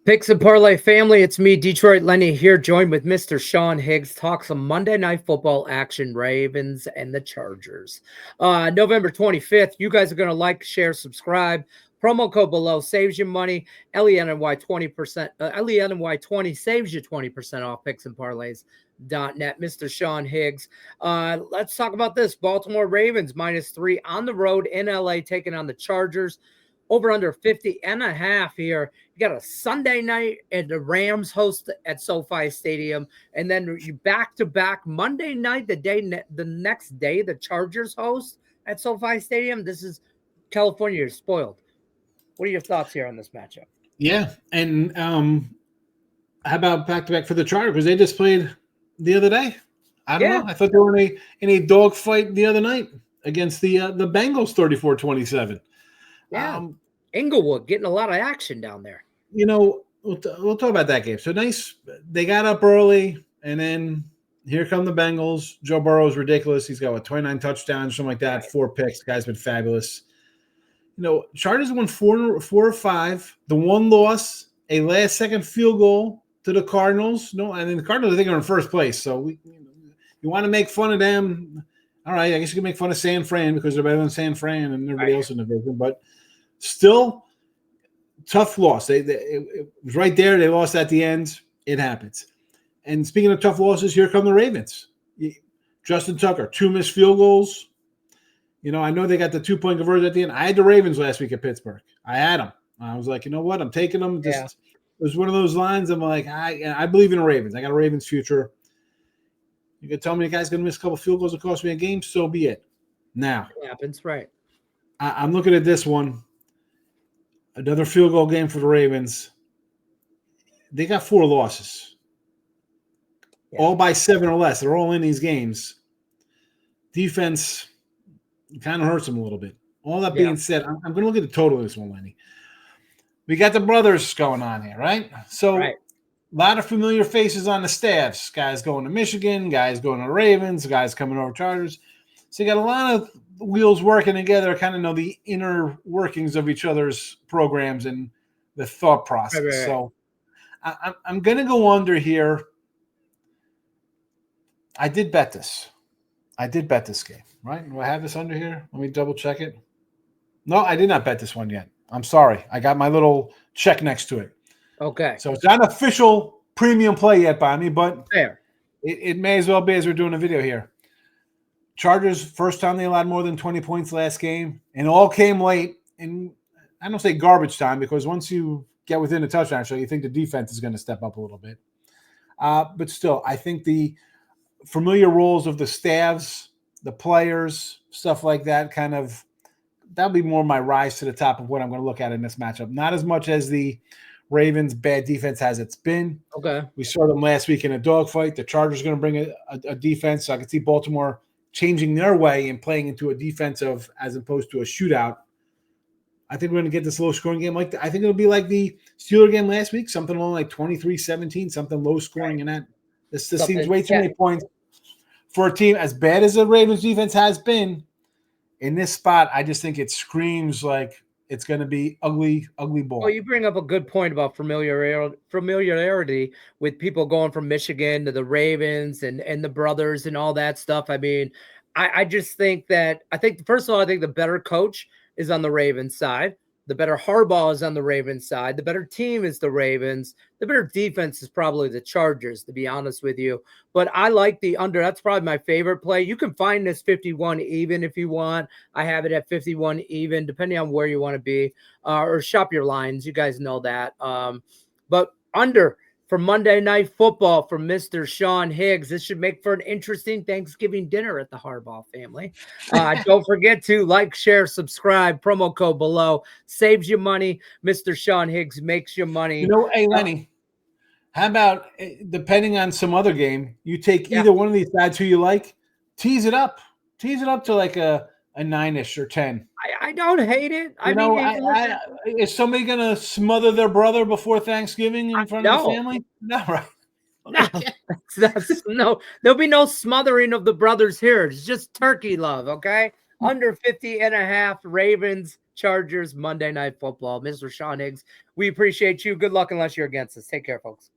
Picks and Parlay family, it's me, Detroit Lenny, here, joined with Mr. Sean Higgs. Talk some Monday Night Football action, Ravens and the Chargers. November 25th, you guys are going to like, share, subscribe. Promo code below saves you money. LENY 20%. LENY 20 saves you 20% off picks and parlays.net. Mr. Sean Higgs. Let's talk about this. Baltimore Ravens -3 on the road in LA, taking on the Chargers. Over under 50.5 here. You got a Sunday night and the Rams host at SoFi Stadium, and then you back-to-back Monday night, the next day the Chargers host at SoFi Stadium. This is California. You're spoiled. What are your thoughts here on this matchup? Yeah, and how about back-to-back for the Chargers? Because they just played the other day. I don't know. I thought they were in a dogfight the other night against the Bengals 34-27. Yeah, Inglewood getting a lot of action down there. You know, we'll talk about that game. So nice. They got up early, and then here come the Bengals. Joe Burrow's ridiculous. He's got, 29 touchdowns, something like that, 4 picks. The guy's been fabulous. You know, Chargers won 4 or 5. The one loss, a last-second field goal to the Cardinals. No, and then the Cardinals, I think, are in first place. So you want to make fun of them. All right, I guess you can make fun of San Fran because they're better than San Fran and everybody else in the division. But still, tough loss. It was right there. They lost at the end. It happens. And speaking of tough losses, here come the Ravens. Justin Tucker, 2 missed field goals. You know, I know they got the 2-point conversion at the end. I had the Ravens last week at Pittsburgh. I had them. I was like, you know what? I'm taking them. It was one of those lines. I'm like, I believe in the Ravens. I got a Ravens future. You could tell me the guy's going to miss a couple field goals and cost me a game. So be it. Now. It happens, right. I'm looking at this one. Another field goal game for the Ravens. They got 4 losses. All by 7 or less. They're all in these games. Defense kind of hurts them a little bit. All that being said, I'm going to look at the total of this one, Lenny. We got the brothers going on here, right? So a lot of familiar faces on the staffs. Guys going to Michigan, guys going to the Ravens, guys coming over Chargers. So you got a lot of wheels working together, kind of know the inner workings of each other's programs and the thought process. Right. So I'm going to go under here. I did bet this game, right? Do I have this under here? Let me double check it. No, I did not bet this one yet. I'm sorry. I got my little check next to it. Okay. So it's not an official premium play yet by me, but fair. It may as well be as we're doing a video here. Chargers, first time they allowed more than 20 points last game, and all came late. And I don't say garbage time because once you get within a touchdown, so you think the defense is going to step up a little bit. But still, I think the familiar roles of the staffs, the players, stuff like that, that'll be more my rise to the top of what I'm going to look at in this matchup. Not as much as the Ravens' bad defense has it's been. Okay. We saw them last week in a dogfight. The Chargers are going to bring a defense. So I can see Baltimore changing their way and playing into a defensive as opposed to a shootout. I think we're going to get this low-scoring game. I think it'll be like the Steeler game last week, something along like 23-17, something low-scoring in that. This seems way too many points for a team as bad as the Ravens defense has been. In this spot, I just think it screams like it's going to be ugly ball. Well, you bring up a good point about familiarity with people going from Michigan to the Ravens and the brothers and all that stuff. I mean, I just think that first of all, I think the better coach is on the Ravens side. The better Harbaugh is on the Ravens side. The better team is the Ravens. The better defense is probably the Chargers, to be honest with you. But I like the under. That's probably my favorite play. You can find this 51 even if you want. I have it at 51 even, depending on where you want to be. Or shop your lines. You guys know that. But under for Monday Night Football from Mr. Sean Higgs. This should make for an interesting Thanksgiving dinner at the Harbaugh family. Don't forget to like, share, subscribe. Promo code below. Saves you money. Mr. Sean Higgs makes you money. You know, hey, Lenny, how about, depending on some other game, you take either one of these sides who you like, tease it up. Tease it up to like a 9-ish or 10. I don't hate it. Is somebody going to smother their brother before Thanksgiving in front of the family? No, right. No, there'll be no smothering of the brothers here. It's just turkey love, okay? Under 50.5 Ravens, Chargers Monday Night Football. Mr. Sean Higgs, we appreciate you. Good luck unless you're against us. Take care, folks.